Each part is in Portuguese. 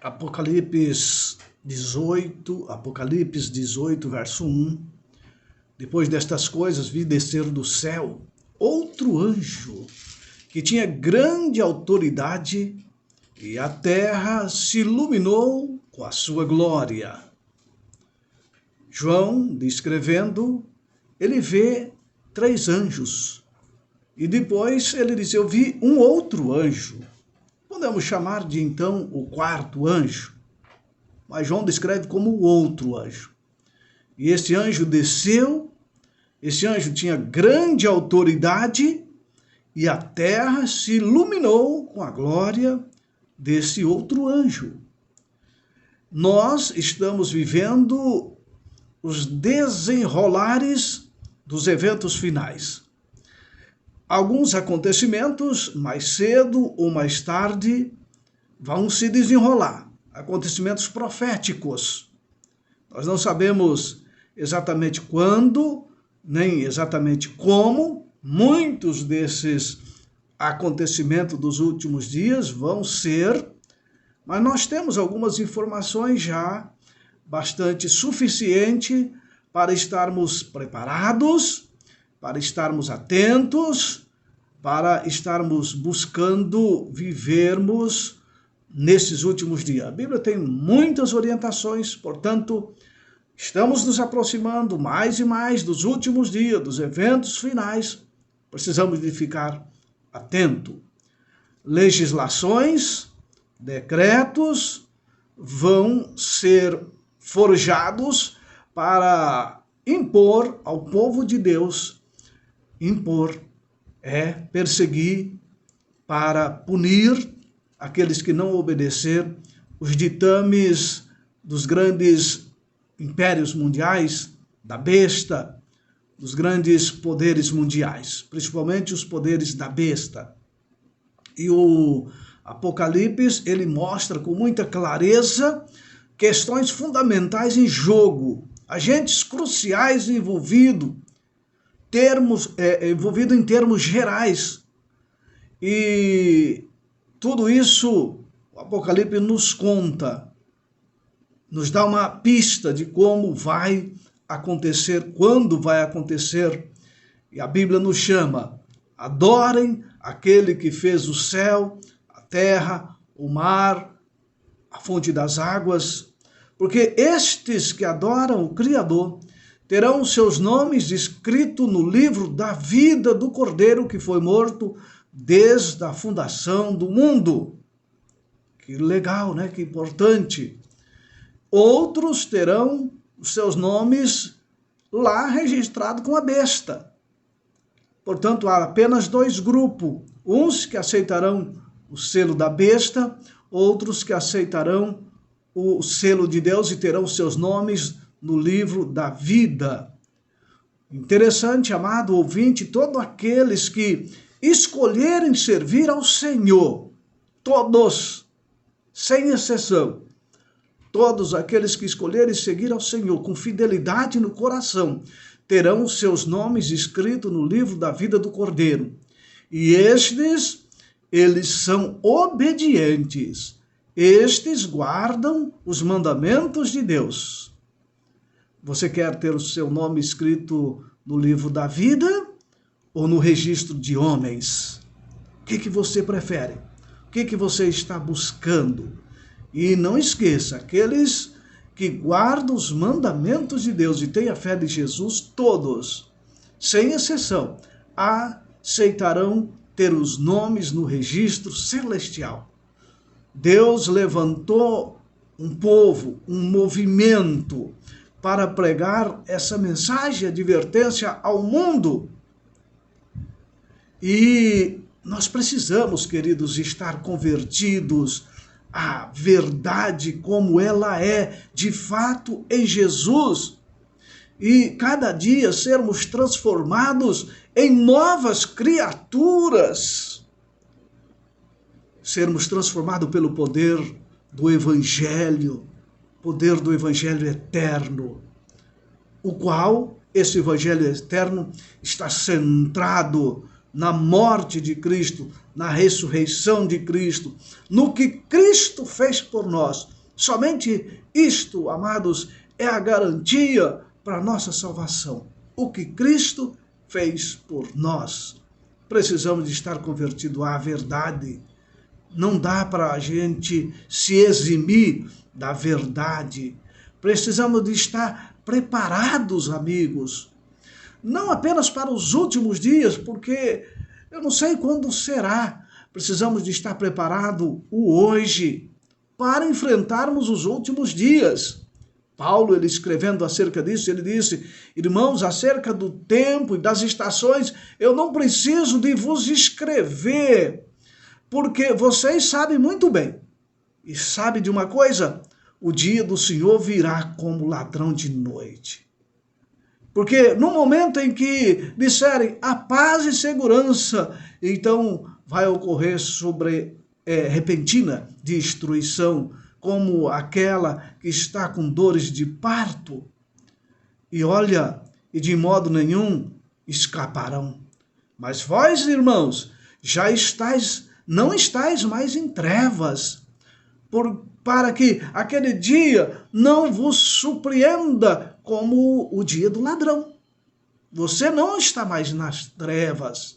Apocalipse 18, verso 1. Depois destas coisas vi descer do céu outro anjo, que tinha grande autoridade, e a terra se iluminou com a sua glória. João, descrevendo, ele vê 3 anjos. E depois ele diz, eu vi um outro anjo. Podemos chamar de, então, o 4º anjo. Mas João descreve como o outro anjo. E esse anjo desceu, esse anjo tinha grande autoridade, e a terra se iluminou com a glória desse outro anjo. Nós estamos vivendo os desenrolares dos eventos finais. Alguns acontecimentos, mais cedo ou mais tarde, vão se desenrolar. Acontecimentos proféticos. Nós não sabemos exatamente quando, nem exatamente como. Muitos desses acontecimentos dos últimos dias vão ser, mas nós temos algumas informações já bastante suficientes para estarmos preparados, para estarmos atentos, para estarmos buscando vivermos nesses últimos dias. A Bíblia tem muitas orientações, portanto, estamos nos aproximando mais e mais dos últimos dias, dos eventos finais. Precisamos de ficar atento. Legislações, decretos vão ser forjados para impor ao povo de Deus, perseguir, para punir aqueles que não obedecer os ditames dos grandes impérios mundiais, da besta, dos grandes poderes mundiais, principalmente os poderes da besta. E o Apocalipse, ele mostra com muita clareza questões fundamentais em jogo, agentes cruciais envolvidos em termos gerais. E tudo isso o Apocalipse nos conta, nos dá uma pista de como vai acontecer, quando vai acontecer. E a Bíblia nos chama, adorem aquele que fez o céu, a terra, o mar, a fonte das águas, porque estes que adoram o Criador terão seus nomes escritos no livro da vida do Cordeiro que foi morto desde a fundação do mundo. Que legal, né? Que importante. Outros terão os seus nomes lá registrados com a besta. Portanto, há apenas 2 grupos. Uns que aceitarão o selo da besta, outros que aceitarão o selo de Deus e terão seus nomes no livro da vida. Interessante, amado ouvinte, todos aqueles que escolherem servir ao Senhor, todos, sem exceção, todos aqueles que escolherem seguir ao Senhor com fidelidade no coração, terão seus nomes escritos no livro da vida do Cordeiro. E estes, eles são obedientes. Estes guardam os mandamentos de Deus. Você quer ter o seu nome escrito no livro da vida ou no registro de homens? O que você prefere? O que você está buscando? E não esqueça, aqueles que guardam os mandamentos de Deus e têm a fé de Jesus, todos, sem exceção, aceitarão ter os nomes no registro celestial. Deus levantou um povo, um movimento para pregar essa mensagem de advertência ao mundo. E nós precisamos, queridos, estar convertidos à verdade como ela é, de fato, em Jesus. E cada dia sermos transformados em novas criaturas. Sermos transformados pelo poder do Evangelho eterno, o qual, esse Evangelho eterno, está centrado na morte de Cristo, na ressurreição de Cristo, no que Cristo fez por nós. Somente isto, amados, é a garantia para a nossa salvação. O que Cristo fez por nós. Precisamos de estar convertidos à verdade. Não dá para a gente se eximir da verdade. Precisamos de estar preparados, amigos. Não apenas para os últimos dias, porque eu não sei quando será. Precisamos de estar preparado o hoje para enfrentarmos os últimos dias. Paulo, ele escrevendo acerca disso, ele disse: irmãos, acerca do tempo e das estações, eu não preciso de vos escrever, porque vocês sabem muito bem. E sabe de uma coisa? O dia do Senhor virá como ladrão de noite. Porque no momento em que disserem a paz e segurança, então vai ocorrer repentina destruição, como aquela que está com dores de parto. E olha, e de modo nenhum escaparão. Mas vós, irmãos, não estáis mais em trevas, para que aquele dia não vos surpreenda como o dia do ladrão. Você não está mais nas trevas,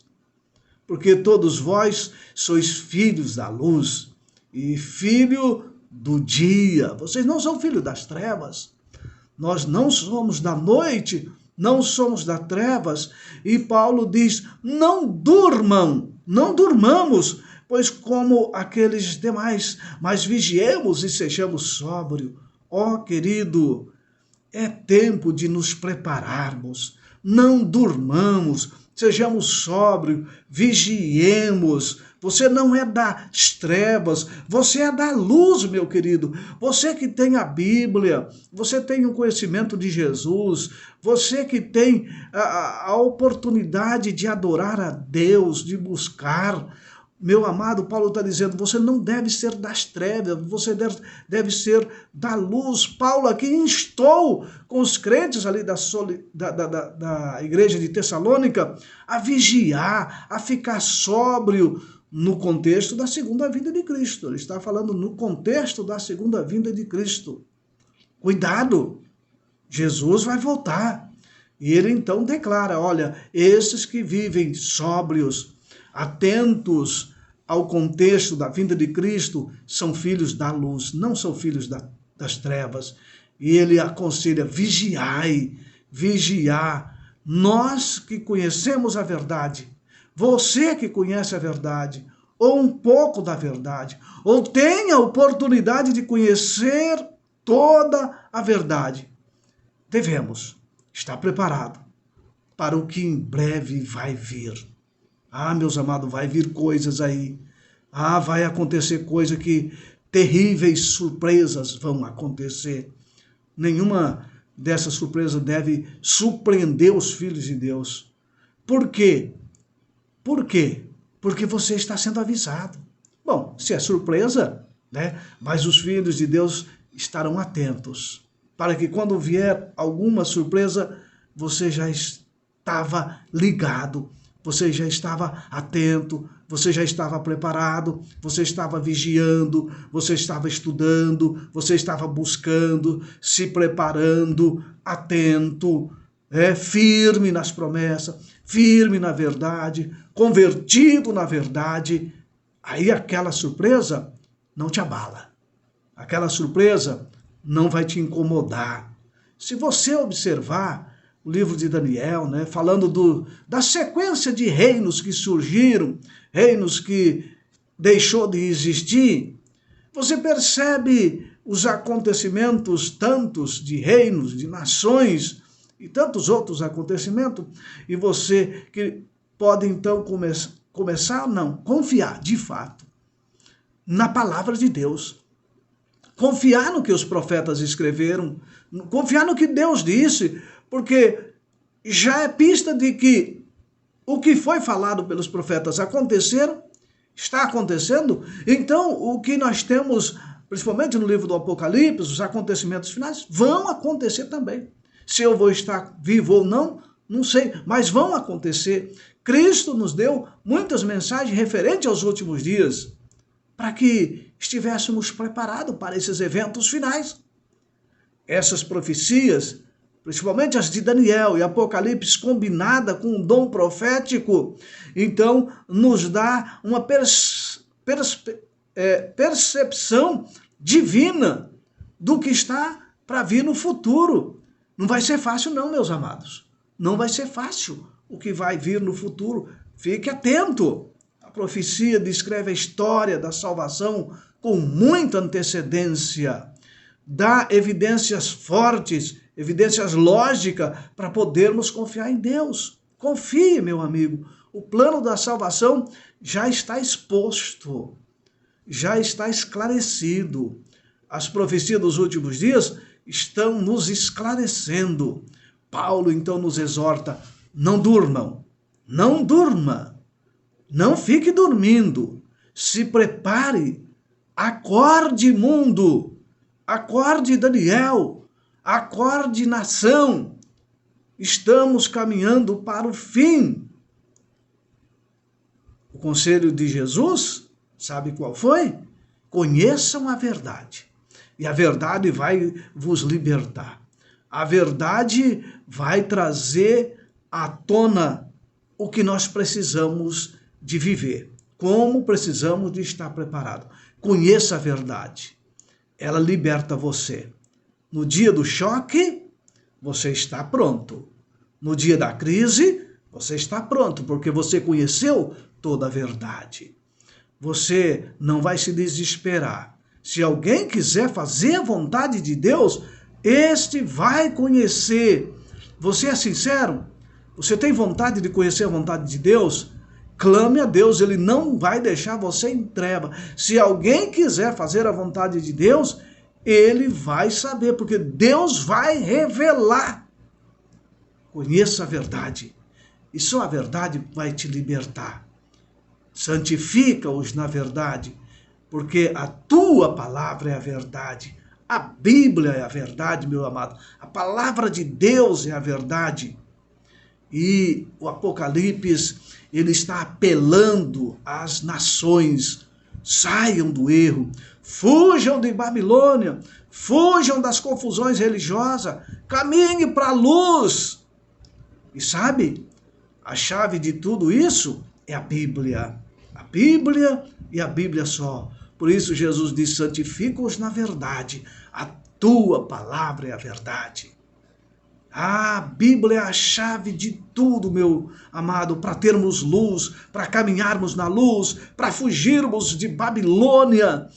porque todos vós sois filhos da luz e filho do dia. Vocês não são filhos das trevas. Nós não somos da noite, não somos das trevas. E Paulo diz: não durmamos, pois como aqueles demais, mas vigiemos e sejamos sóbrios. Ó, querido, é tempo de nos prepararmos. Não durmamos, sejamos sóbrios, vigiemos. Você não é das trevas, você é da luz, meu querido. Você que tem a Bíblia, você tem o conhecimento de Jesus, você que tem a oportunidade de adorar a Deus, de buscar. Meu amado, Paulo está dizendo, você não deve ser das trevas, você deve ser da luz. Paulo aqui instou com os crentes ali da igreja de Tessalônica a vigiar, a ficar sóbrio no contexto da segunda vinda de Cristo. Ele está falando no contexto da segunda vinda de Cristo. Cuidado, Jesus vai voltar. E ele então declara, olha, esses que vivem sóbrios, atentos ao contexto da vinda de Cristo, são filhos da luz, não são filhos das trevas. E ele aconselha, vigiar. Nós que conhecemos a verdade, você que conhece a verdade, ou um pouco da verdade, ou tem a oportunidade de conhecer toda a verdade, devemos estar preparados para o que em breve vai vir. Ah, meus amados, vai vir coisas aí. Ah, vai acontecer coisa que terríveis surpresas vão acontecer. Nenhuma dessas surpresas deve surpreender os filhos de Deus. Por quê? Por quê? Porque você está sendo avisado. Bom, se é surpresa, né? Mas os filhos de Deus estarão atentos, para que quando vier alguma surpresa, você já estava ligado, você já estava atento, você já estava preparado, você estava vigiando, você estava estudando, você estava buscando, se preparando, atento, firme nas promessas, firme na verdade, convertido na verdade. Aí aquela surpresa não te abala, aquela surpresa não vai te incomodar. Se você observar o livro de Daniel, né, falando da sequência de reinos que surgiram, reinos que deixou de existir, você percebe os acontecimentos tantos de reinos, de nações e tantos outros acontecimentos, e você que pode então confiar de fato na palavra de Deus, confiar no que os profetas escreveram, confiar no que Deus disse, porque já é pista de que o que foi falado pelos profetas está acontecendo. Então, o que nós temos, principalmente no livro do Apocalipse, os acontecimentos finais, vão acontecer também. Se eu vou estar vivo ou não, não sei, mas vão acontecer. Cristo nos deu muitas mensagens referentes aos últimos dias, para que estivéssemos preparados para esses eventos finais. Essas profecias, principalmente as de Daniel e Apocalipse, combinada com o dom profético, então nos dá uma percepção divina do que está para vir no futuro. Não vai ser fácil não, meus amados. Não vai ser fácil o que vai vir no futuro. Fique atento. A profecia descreve a história da salvação com muita antecedência. Dá evidências fortes, evidências lógicas para podermos confiar em Deus. Confie, meu amigo. O plano da salvação já está exposto, já está esclarecido. As profecias dos últimos dias estão nos esclarecendo. Paulo então nos exorta: não durmam, não durma, não fique dormindo, se prepare, acorde mundo, acorde Daniel, acorde nação, estamos caminhando para o fim. O conselho de Jesus, sabe qual foi? Conheçam a verdade, e a verdade vai vos libertar. A verdade vai trazer à tona o que nós precisamos de viver, como precisamos de estar preparado. Conheça a verdade, ela liberta você. No dia do choque, você está pronto. No dia da crise, você está pronto, porque você conheceu toda a verdade. Você não vai se desesperar. Se alguém quiser fazer a vontade de Deus, este vai conhecer. Você é sincero? Você tem vontade de conhecer a vontade de Deus? Clame a Deus, Ele não vai deixar você em treva. Se alguém quiser fazer a vontade de Deus, Ele vai saber, porque Deus vai revelar. Conheça a verdade, e só a verdade vai te libertar. Santifica-os na verdade, porque a tua palavra é a verdade. A Bíblia é a verdade, meu amado. A palavra de Deus é a verdade. E o Apocalipse, ele está apelando às nações: saiam do erro, fujam de Babilônia, fujam das confusões religiosas, caminhem para a luz. E sabe, a chave de tudo isso é a Bíblia. A Bíblia e a Bíblia só. Por isso Jesus diz: santifica-os na verdade, a tua palavra é a verdade. A Bíblia é a chave de tudo, meu amado, para termos luz, para caminharmos na luz, para fugirmos de Babilônia.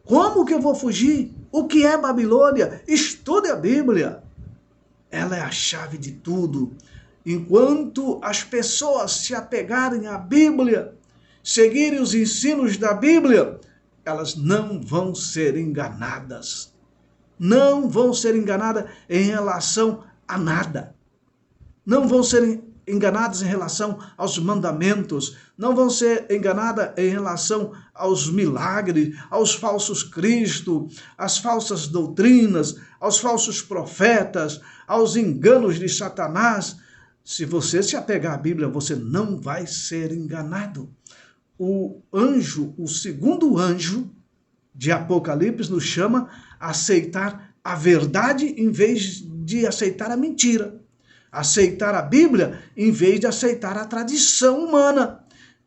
Como que eu vou fugir? O que é Babilônia? Estude a Bíblia. Ela é a chave de tudo. Enquanto as pessoas se apegarem à Bíblia, seguirem os ensinos da Bíblia, elas não vão ser enganadas. Não vão ser enganadas em relação a nada. Não vão ser enganadas em relação aos mandamentos. Não vão ser enganadas em relação aos milagres, aos falsos cristos, às falsas doutrinas, aos falsos profetas, aos enganos de Satanás. Se você se apegar à Bíblia, você não vai ser enganado. O anjo, o segundo anjo de Apocalipse, nos chama a aceitar a verdade em vez de aceitar a mentira. Aceitar a Bíblia em vez de aceitar a tradição humana.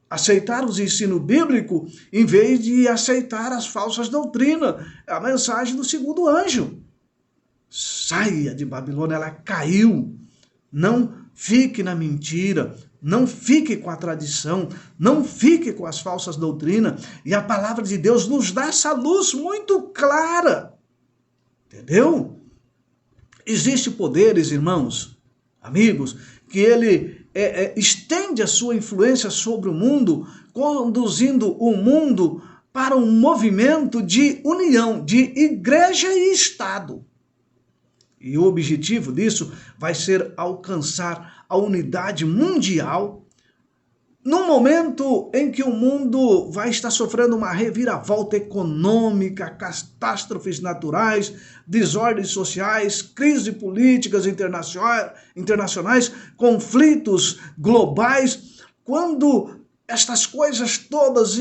Aceitar os ensinos bíblicos em vez de aceitar as falsas doutrinas. É a mensagem do segundo anjo. Saia de Babilônia, ela caiu. Não fique na mentira, não fique com a tradição, não fique com as falsas doutrinas. E a palavra de Deus nos dá essa luz muito clara. Entendeu? Existem poderes, irmãos, amigos, que ele estende a sua influência sobre o mundo, conduzindo o mundo para um movimento de união, de igreja e Estado. E o objetivo disso vai ser alcançar a unidade mundial num momento em que o mundo vai estar sofrendo uma reviravolta econômica, catástrofes naturais, desordens sociais, crises políticas internacionais, conflitos globais, quando estas coisas todas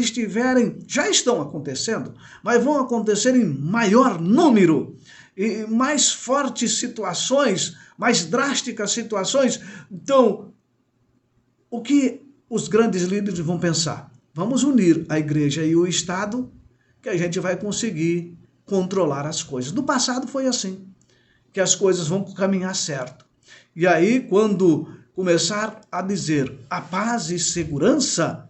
já estão acontecendo, mas vão acontecer em maior número, e mais fortes situações, mais drásticas situações. Então, o que os grandes líderes vão pensar? Vamos unir a igreja e o Estado, que a gente vai conseguir controlar as coisas. No passado foi assim, que as coisas vão caminhar certo. E aí, quando começar a dizer a paz e segurança,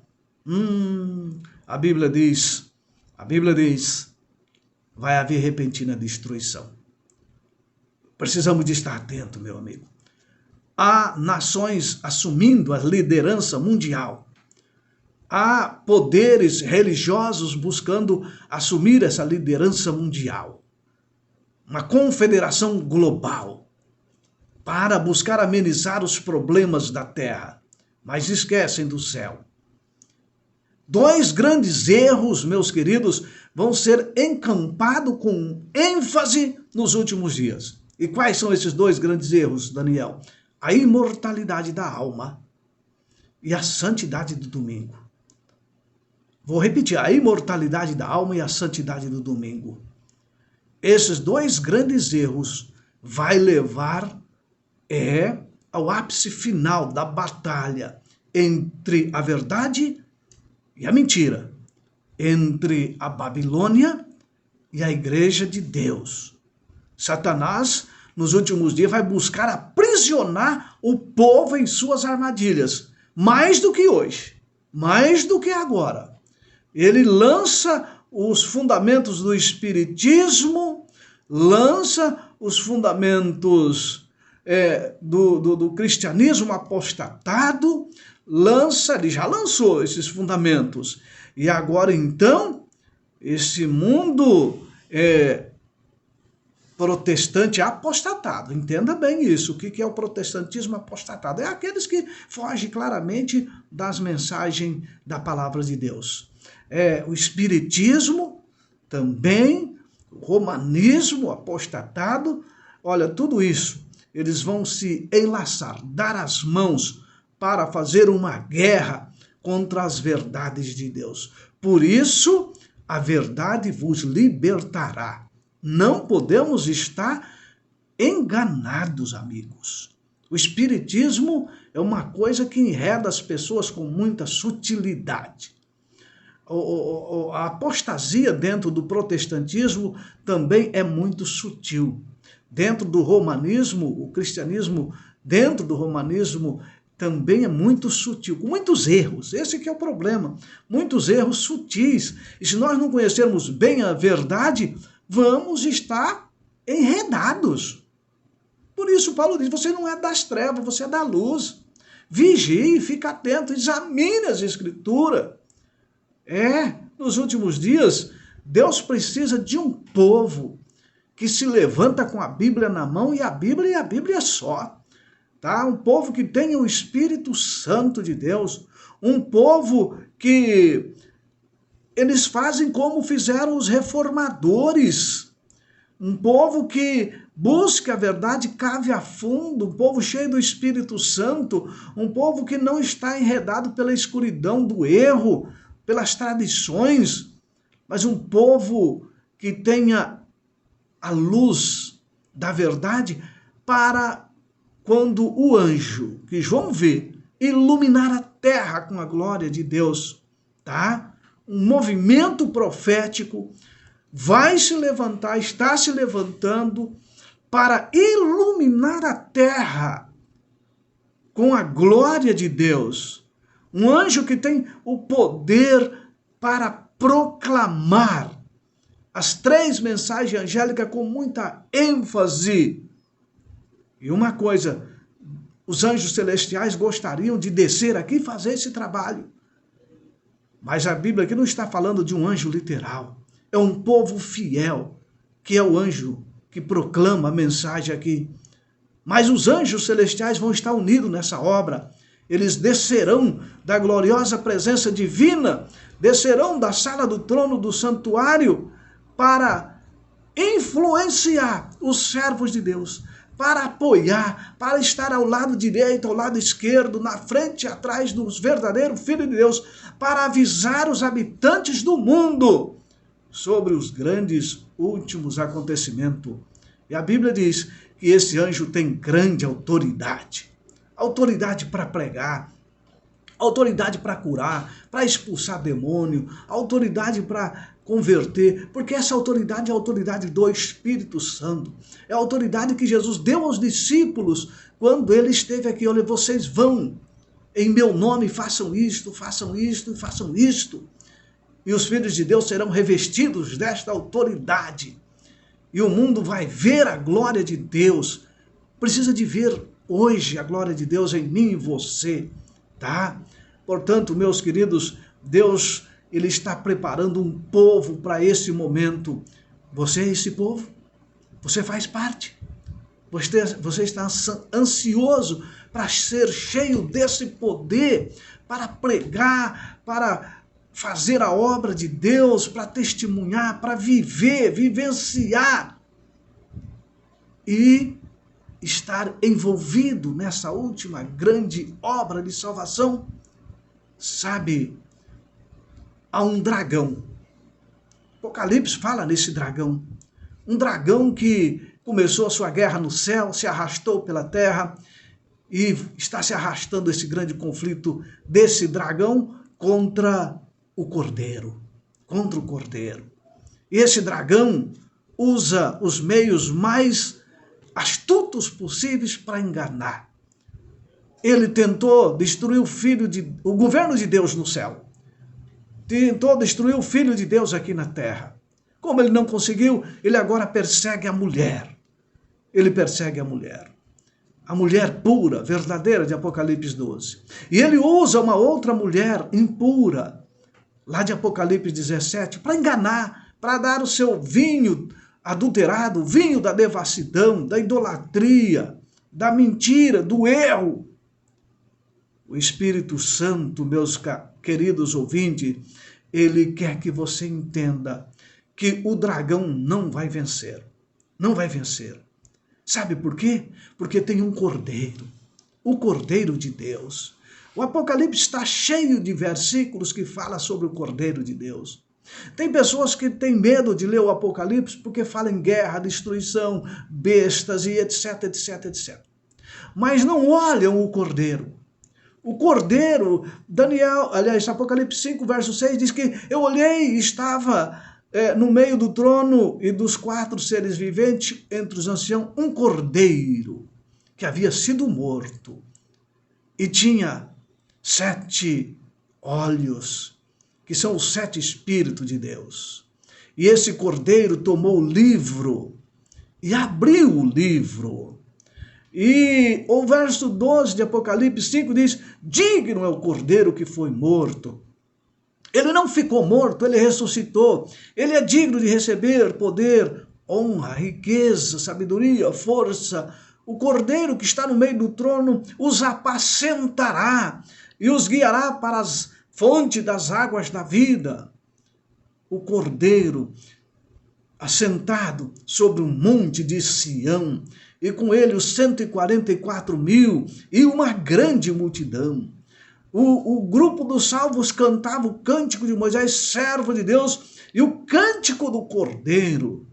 a Bíblia diz, vai haver repentina destruição. Precisamos de estar atento, meu amigo. Há nações assumindo a liderança mundial. Há poderes religiosos buscando assumir essa liderança mundial. Uma confederação global para buscar amenizar os problemas da terra, mas esquecem do céu. 2 grandes erros, meus queridos, vão ser encampados com ênfase nos últimos dias. E quais são esses 2 grandes erros, Daniel? A imortalidade da alma e a santidade do domingo. Vou repetir, a imortalidade da alma e a santidade do domingo. Esses 2 grandes erros vai levar ao ápice final da batalha entre a verdade e a mentira, entre a Babilônia e a igreja de Deus. Satanás, nos últimos dias, vai buscar aprisionar o povo em suas armadilhas, mais do que hoje, mais do que agora. Ele lança os fundamentos do espiritismo, lança os fundamentos do cristianismo apostatado, ele já lançou esses fundamentos. E agora, então, esse mundo protestante apostatado, entenda bem isso. O que é o protestantismo apostatado? É aqueles que fogem claramente das mensagens da palavra de Deus. O espiritismo também, o romanismo apostatado, olha, tudo isso, eles vão se enlaçar, dar as mãos para fazer uma guerra contra as verdades de Deus. Por isso, a verdade vos libertará. Não podemos estar enganados, amigos. O espiritismo é uma coisa que enreda as pessoas com muita sutilidade. A apostasia dentro do protestantismo também é muito sutil. Dentro do romanismo, o cristianismo, dentro do romanismo, também é muito sutil, com muitos erros. Esse que é o problema, muitos erros sutis. E se nós não conhecermos bem a verdade, vamos estar enredados. Por isso Paulo diz, você não é das trevas, você é da luz. Vigie, fica atento, examine as escrituras. Nos últimos dias, Deus precisa de um povo que se levanta com a Bíblia na mão e a Bíblia só. Tá? Um povo que tenha o Espírito Santo de Deus, um povo que eles fazem como fizeram os reformadores, um povo que busca a verdade, cave a fundo, um povo cheio do Espírito Santo, um povo que não está enredado pela escuridão do erro, pelas tradições, mas um povo que tenha a luz da verdade para quando o anjo que João vê iluminar a terra com a glória de Deus, tá? Um movimento profético vai se levantar, está se levantando para iluminar a terra com a glória de Deus. Um anjo que tem o poder para proclamar as 3 mensagens angélicas com muita ênfase. E uma coisa, os anjos celestiais gostariam de descer aqui e fazer esse trabalho. Mas a Bíblia aqui não está falando de um anjo literal. É um povo fiel, que é o anjo que proclama a mensagem aqui. Mas os anjos celestiais vão estar unidos nessa obra. Eles descerão da gloriosa presença divina, descerão da sala do trono do santuário para influenciar os servos de Deus, para apoiar, para estar ao lado direito, ao lado esquerdo, na frente e atrás dos verdadeiros filhos de Deus, para avisar os habitantes do mundo sobre os grandes últimos acontecimentos. E a Bíblia diz que esse anjo tem grande autoridade. Autoridade para pregar, autoridade para curar, para expulsar demônio, autoridade para converter, porque essa autoridade é a autoridade do Espírito Santo. É a autoridade que Jesus deu aos discípulos quando ele esteve aqui. Olha, vocês vão em meu nome, façam isto, façam isto e façam isto. E os filhos de Deus serão revestidos desta autoridade. E o mundo vai ver a glória de Deus. Precisa de ver hoje a glória de Deus em mim e você, tá? Portanto, meus queridos, Deus, ele está preparando um povo para esse momento. Você é esse povo? Você faz parte? Você está ansioso para ser cheio desse poder, para pregar, para fazer a obra de Deus, para testemunhar, para viver, vivenciar e estar envolvido nessa última grande obra de salvação? Sabe, há um dragão. Apocalipse fala nesse dragão. Um dragão que começou a sua guerra no céu, se arrastou pela terra e está se arrastando esse grande conflito desse dragão contra o Cordeiro. Contra o Cordeiro. E esse dragão usa os meios mais astutos possíveis para enganar. Ele tentou destruir o governo de Deus no céu. Tentou destruir o Filho de Deus aqui na terra. Como ele não conseguiu, ele agora persegue a mulher. Ele persegue a mulher. A mulher pura, verdadeira de Apocalipse 12. E ele usa uma outra mulher impura, lá de Apocalipse 17, para enganar, para dar o seu vinho adulterado, o vinho da devassidão, da idolatria, da mentira, do erro. O Espírito Santo, meus queridos ouvintes, ele quer que você entenda que o dragão não vai vencer. Não vai vencer. Sabe por quê? Porque tem um cordeiro, o Cordeiro de Deus. O Apocalipse está cheio de versículos que falam sobre o Cordeiro de Deus. Tem pessoas que têm medo de ler o Apocalipse porque fala em guerra, destruição, bestas e etc, etc, etc. Mas não olham o Cordeiro. O Cordeiro, Apocalipse 5, verso 6, diz que eu olhei e estava no meio do trono e dos 4 seres viventes, entre os anciãos, um cordeiro que havia sido morto e tinha 7 olhos, que são os 7 Espíritos de Deus. E esse cordeiro tomou o livro e abriu o livro. E o verso 12 de Apocalipse 5 diz, digno é o cordeiro que foi morto. Ele não ficou morto, ele ressuscitou. Ele é digno de receber poder, honra, riqueza, sabedoria, força. O cordeiro que está no meio do trono os apacentará e os guiará para as fontes das águas da vida. O cordeiro assentado sobre um monte de Sião, e com ele os 144 mil e uma grande multidão. O grupo dos salvos cantava o cântico de Moisés, servo de Deus, e o cântico do Cordeiro.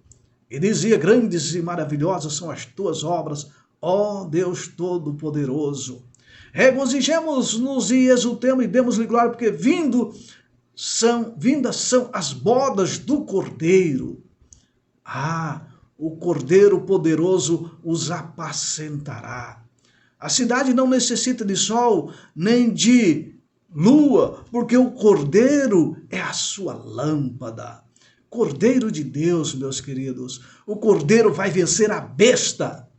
E dizia, grandes e maravilhosas são as tuas obras, ó Deus Todo-Poderoso. Regozijemos-nos e exultemos e demos-lhe glória, porque vindas são as bodas do Cordeiro. O Cordeiro poderoso os apacentará. A cidade não necessita de sol, nem de lua, porque o Cordeiro é a sua lâmpada. Cordeiro de Deus, meus queridos. O Cordeiro vai vencer a besta.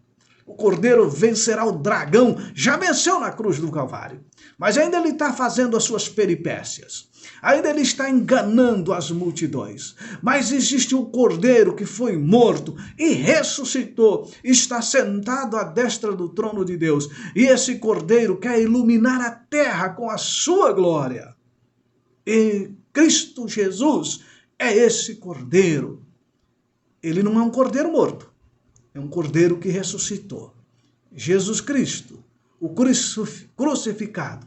O Cordeiro vencerá o dragão. Já venceu na cruz do Calvário. Mas ainda ele está fazendo as suas peripécias. Ainda ele está enganando as multidões. Mas existe um Cordeiro que foi morto e ressuscitou. Está sentado à destra do trono de Deus. E esse Cordeiro quer iluminar a terra com a sua glória. E Cristo Jesus é esse Cordeiro. Ele não é um Cordeiro morto. É um Cordeiro que ressuscitou. Jesus Cristo, o crucificado.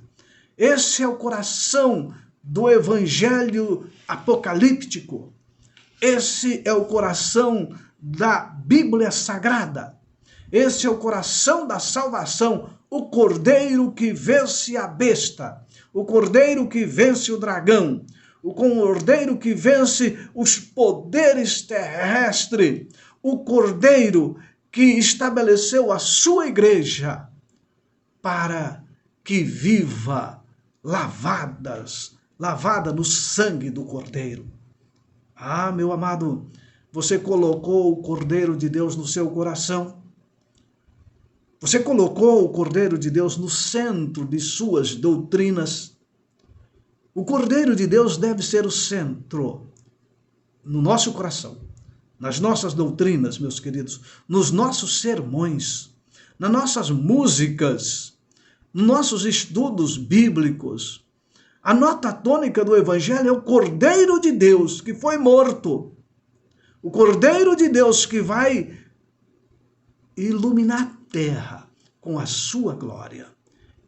Esse é o coração do evangelho apocalíptico. Esse é o coração da Bíblia Sagrada. Esse é o coração da salvação, o cordeiro que vence a besta, o cordeiro que vence o dragão, o cordeiro que vence os poderes terrestres, o cordeiro que estabeleceu a sua igreja para que viva lavada no sangue do cordeiro. Ah, meu amado, você colocou o Cordeiro de Deus no seu coração? Você colocou o Cordeiro de Deus no centro de suas doutrinas? O Cordeiro de Deus deve ser o centro no nosso coração, nas nossas doutrinas, meus queridos, nos nossos sermões, nas nossas músicas, nos nossos estudos bíblicos. A nota tônica do Evangelho é o Cordeiro de Deus que foi morto. O Cordeiro de Deus que vai iluminar a terra com a sua glória.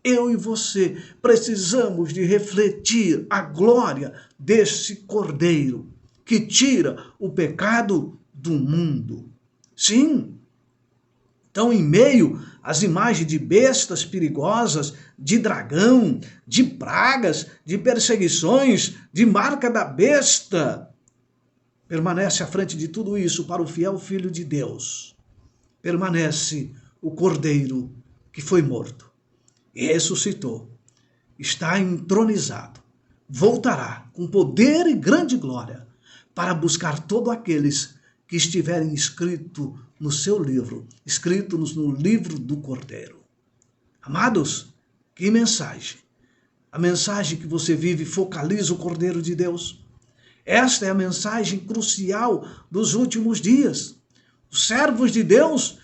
Eu e você precisamos de refletir a glória desse Cordeiro que tira o pecado do mundo. Sim. Então, em meio às imagens de bestas perigosas, de dragão, de pragas, de perseguições, de marca da besta, permanece à frente de tudo isso para o fiel Filho de Deus. Permanece o Cordeiro que foi morto e ressuscitou. Está entronizado. Voltará com poder e grande glória para buscar todos aqueles que estiverem escritos no seu livro, escritos no livro do Cordeiro. Amados, que mensagem! A mensagem que você vive focaliza o Cordeiro de Deus. Esta é a mensagem crucial dos últimos dias. Os servos de Deus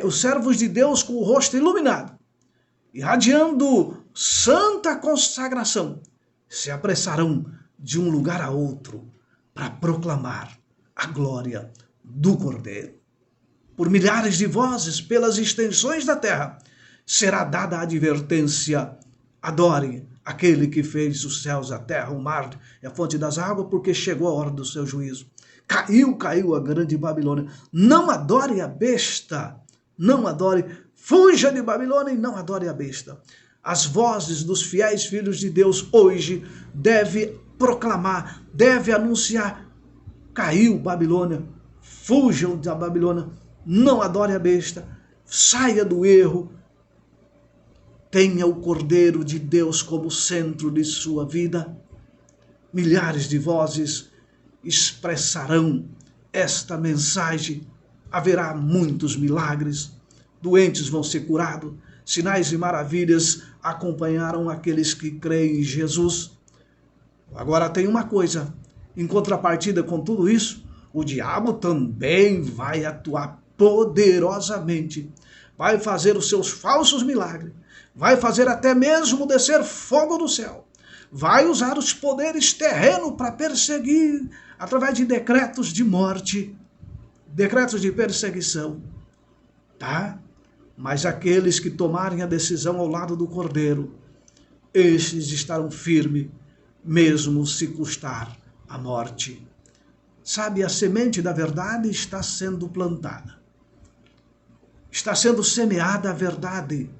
os servos de Deus com o rosto iluminado, irradiando santa consagração, se apressarão de um lugar a outro para proclamar a glória do Cordeiro. Por milhares de vozes, pelas extensões da terra, será dada a advertência: adore aquele que fez os céus, a terra, o mar e a fonte das águas, porque chegou a hora do seu juízo. Caiu a grande Babilônia. Não adore a besta, não adore, fuja de Babilônia e não adore a besta. As vozes dos fiéis filhos de Deus hoje devem proclamar, devem anunciar: caiu Babilônia, fujam da Babilônia, não adore a besta, saia do erro, tenha o Cordeiro de Deus como centro de sua vida. Milhares de vozes expressarão esta mensagem, haverá muitos milagres, doentes vão ser curados, sinais e maravilhas acompanharam aqueles que creem em Jesus. Agora tem uma coisa, em contrapartida com tudo isso, o diabo também vai atuar poderosamente, vai fazer os seus falsos milagres, vai fazer até mesmo descer fogo do céu, vai usar os poderes terrenos para perseguir, através de decretos de morte, decretos de perseguição, tá? Mas aqueles que tomarem a decisão ao lado do Cordeiro, estes estarão firmes, mesmo se custar a morte. Sabe, a semente da verdade está sendo plantada. Está sendo semeada a verdade.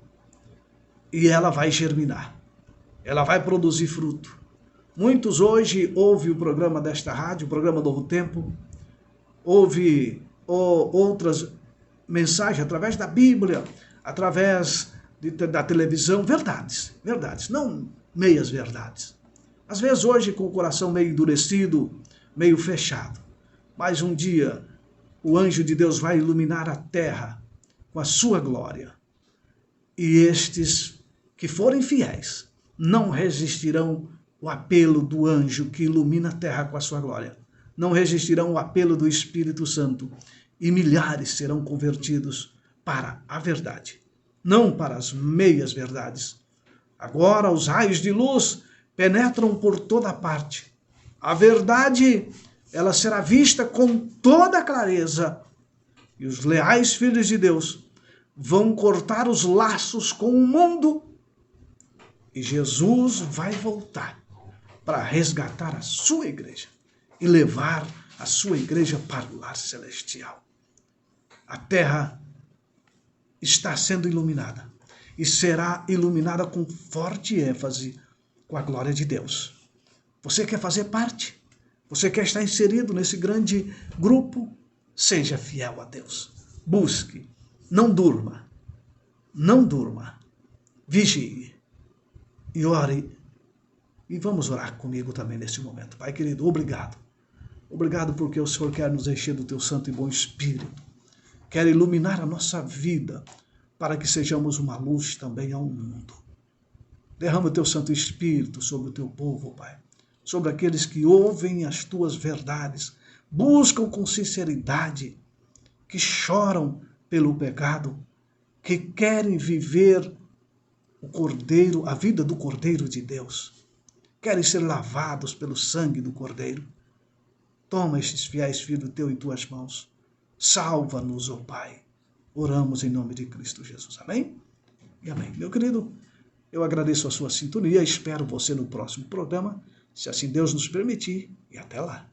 E ela vai germinar. Ela vai produzir fruto. Muitos hoje ouvem o programa desta rádio, o programa Novo Tempo, ouvem outras mensagens através da Bíblia, através da televisão, verdades, não meias verdades. Às vezes hoje com o coração meio endurecido, meio fechado. Mas um dia o anjo de Deus vai iluminar a terra com a sua glória. E estes que forem fiéis não resistirão o apelo do anjo que ilumina a terra com a sua glória. Não resistirão o apelo do Espírito Santo. E milhares serão convertidos para a verdade, não para as meias verdades. Agora os raios de luz penetram por toda parte. A verdade, ela será vista com toda clareza. E os leais filhos de Deus vão cortar os laços com o mundo e Jesus vai voltar para resgatar a sua igreja e levar a sua igreja para o lar celestial. A terra está sendo iluminada e será iluminada com forte ênfase com a glória de Deus. Você quer fazer parte? Você quer estar inserido nesse grande grupo? Seja fiel a Deus. Busque. Não durma. Não durma. Vigie. E ore. E vamos orar comigo também nesse momento. Pai querido, obrigado. Obrigado porque o Senhor quer nos encher do teu santo e bom Espírito. Quer iluminar a nossa vida para que sejamos uma luz também ao mundo. Derrama o teu Santo Espírito sobre o teu povo, Pai. Sobre aqueles que ouvem as tuas verdades, buscam com sinceridade, que choram pelo pecado, que querem viver o Cordeiro, a vida do Cordeiro de Deus. Querem ser lavados pelo sangue do Cordeiro. Toma estes fiéis filhos teu em tuas mãos. Salva-nos, ó Pai. Oramos em nome de Cristo Jesus. Amém? E amém. Meu querido, eu agradeço a sua sintonia. Espero você no próximo programa, se assim Deus nos permitir. E até lá.